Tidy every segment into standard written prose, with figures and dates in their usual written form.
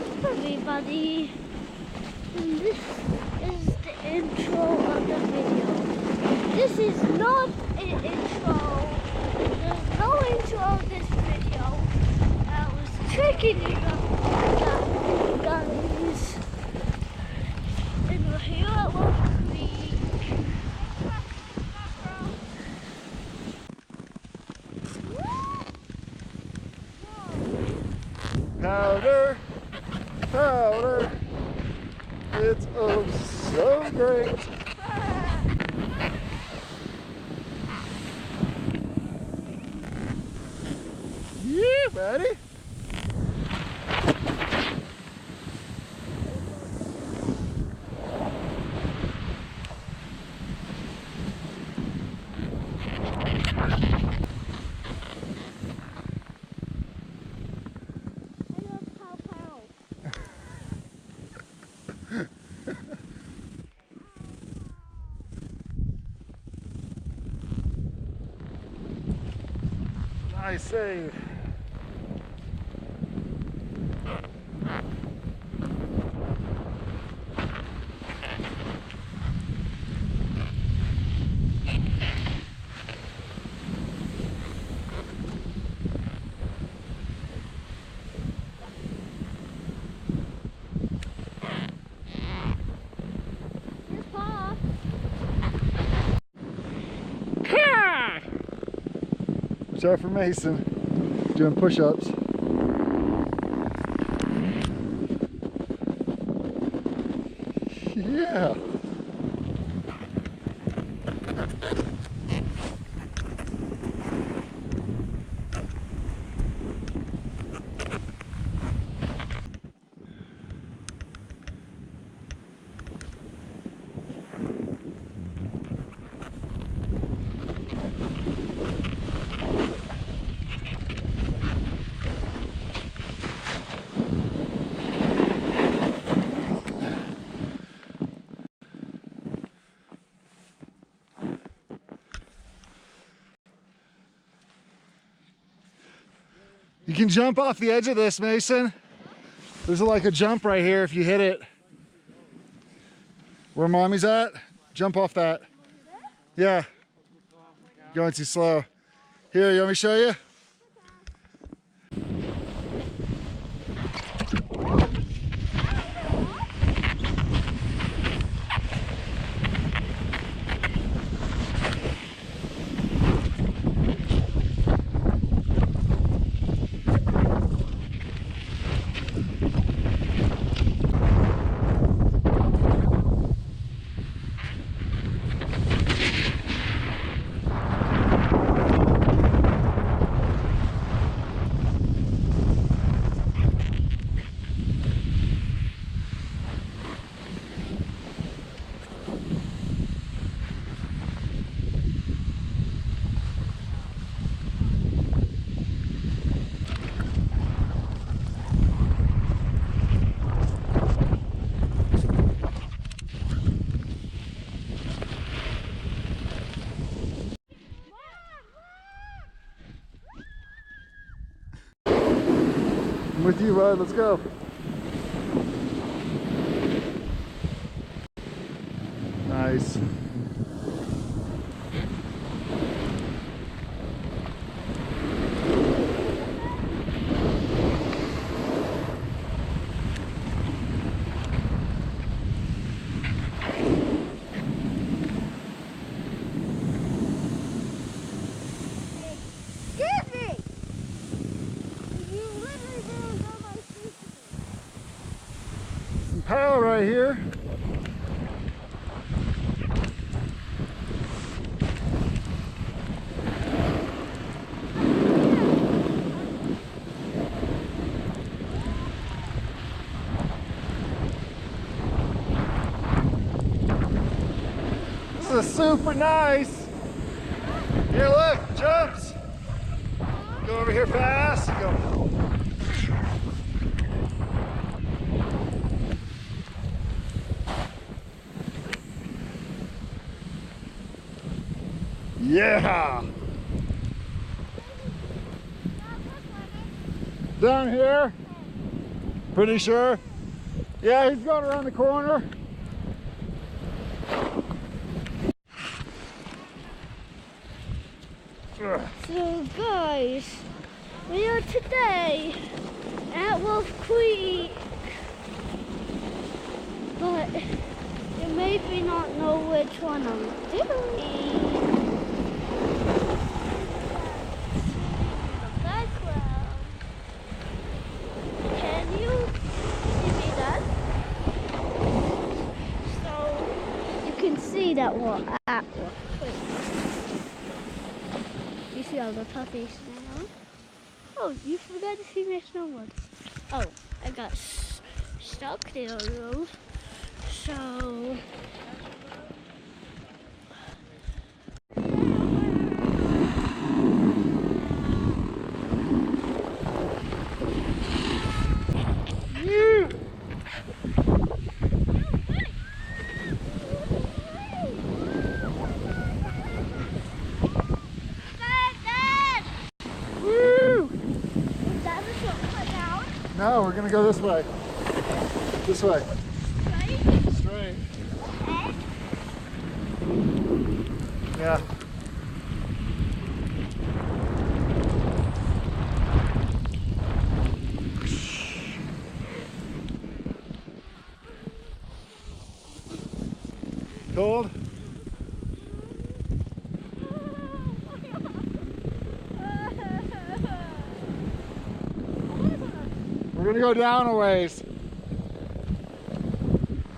everybody, and this is the intro of the video. This is not an intro. There's no intro of this video. I was tricking you guys. And we're here at Wolf Creek. Powder, powder, it's oh so great. Yeah, buddy. Nice save. Watch out for Mason doing push-ups. Yeah. You can jump off the edge of this, Mason. There's like a jump right here if you hit it. Where mommy's at, jump off that. Yeah. Going too slow. Here, you want me to show you? I'm with you, bud. Let's go. Nice. Power right here. This is super nice. Here, look, jumps. Go over here fast. Go. Yeah! Down here. Pretty sure? Yeah, he's going around the corner. So guys, we are today at Wolf Creek, but you maybe not know which one I'm doing. The background. Can you see me that? So you can see that we're at Wolf Creek. You see all the puppies now? Oh, you forgot to see my snowboard. Oh, I got stuck there, though. So... No, we're gonna go this way. This way. Straight? Straight. Yeah. Cold? We're gonna go down a ways.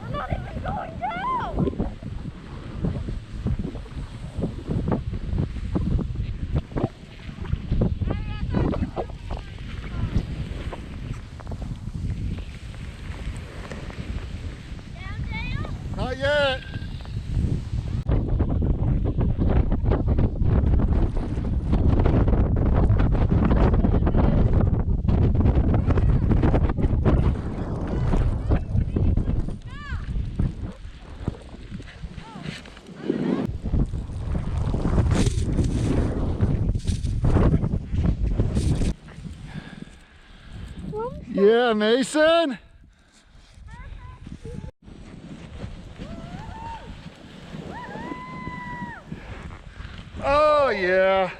I'm not even going down! Down, Dale? Not yet. Yeah, Mason. Oh, yeah.